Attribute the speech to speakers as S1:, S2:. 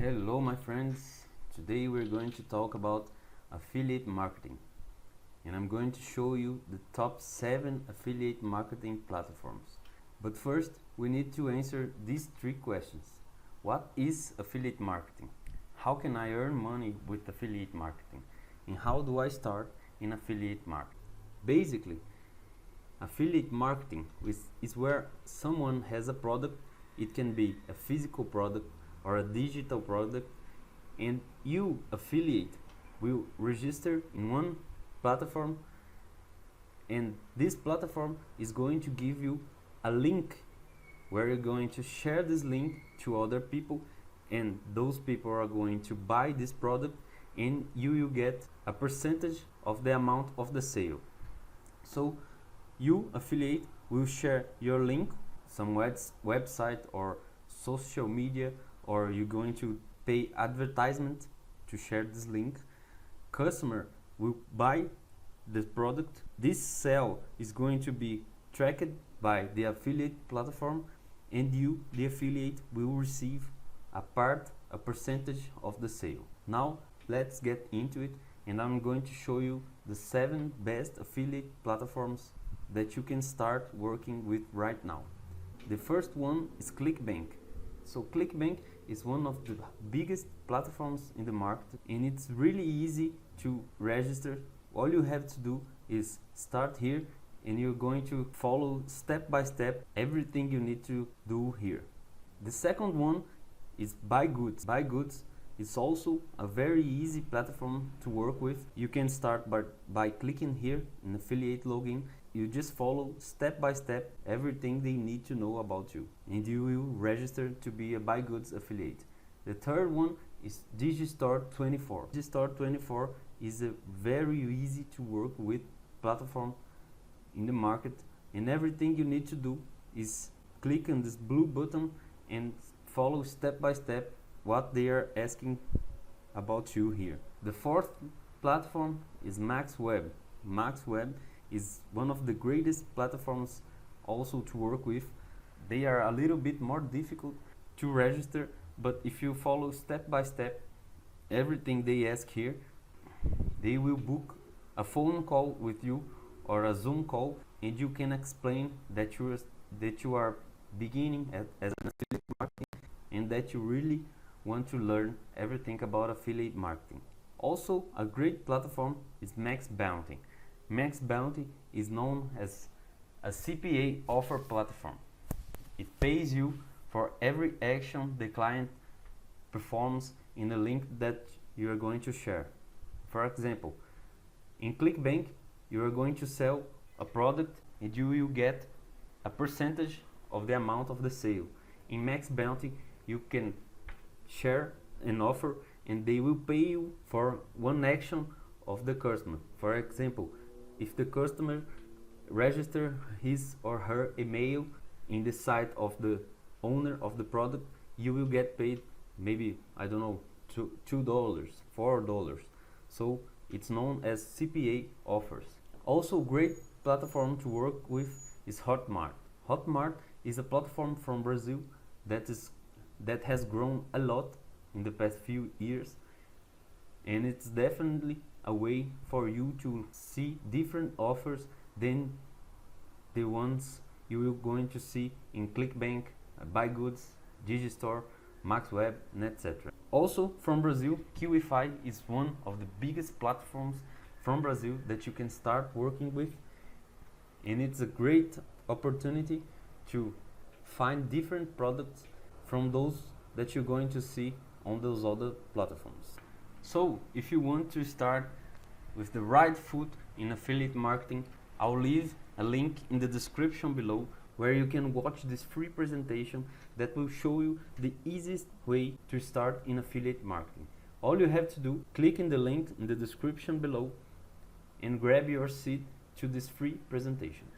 S1: Hello my friends, today we're going to talk about affiliate marketing and I'm going to show you the top 7 affiliate marketing platforms. But first we need to answer these 3 questions. What is affiliate marketing? How can I earn money with affiliate marketing? And how do I start in affiliate marketing? Basically, affiliate marketing is where someone has a product. It can be a physical product or a digital product, and you affiliate will register in one platform, and this platform is going to give you a link where you're going to share this link to other people, and those people are going to buy this product and you will get a percentage of the amount of the sale. So you affiliate will share your link, some website or social media, or you're going to pay advertisement to share this link. Customer will buy the product. This sale is going to be tracked by the affiliate platform, and you, the affiliate, will receive a percentage of the sale. Now let's get into it, and I'm going to show you the 7 best affiliate platforms that you can start working with right now. The first one is Clickbank. So Clickbank is one of the biggest platforms in the market, and it's really easy to register. All you have to do is start here, and you're going to follow step by step everything you need to do here. The second one is BuyGoods. BuyGoods is also a very easy platform to work with. You can start by clicking here in affiliate login. You just follow step by step everything they need to know about you, and you will register to be a BuyGoods affiliate. The third one is Digistore24. Digistore24 is a very easy to work with platform in the market, and everything you need to do is click on this blue button and follow step by step what they are asking about you here. The fourth platform is MaxWeb. MaxWeb is one of the greatest platforms also to work with. They are a little bit more difficult to register, but if you follow step by step everything they ask here, they will book a phone call with you or a Zoom call, and you can explain that you are beginning as an affiliate marketing, and that you really want to learn everything about affiliate marketing. Also, a great platform is MaxBounty. MaxBounty is known as a CPA offer platform. It pays you for every action the client performs in the link that you are going to share. For example, in Clickbank, you are going to sell a product and you will get a percentage of the amount of the sale. In MaxBounty, you can share an offer and they will pay you for one action of the customer. For example, if the customer register his or her email in the site of the owner of the product, you will get paid maybe, I don't know, $2, $4. So it's known as CPA offers. Also, great platform to work with is Hotmart. Hotmart is a platform from Brazil that has grown a lot in the past few years, and it's definitely a way for you to see different offers than the ones you are going to see in Clickbank, BuyGoods, Digistore, MaxWeb, and etc. Also from Brazil, Kiwify is one of the biggest platforms from Brazil that you can start working with, and it's a great opportunity to find different products from those that you're going to see on those other platforms. So if you want to start with the right foot in affiliate marketing, I'll leave a link in the description below where you can watch this free presentation that will show you the easiest way to start in affiliate marketing. All you have to do, click in the link in the description below and grab your seat to this free presentation.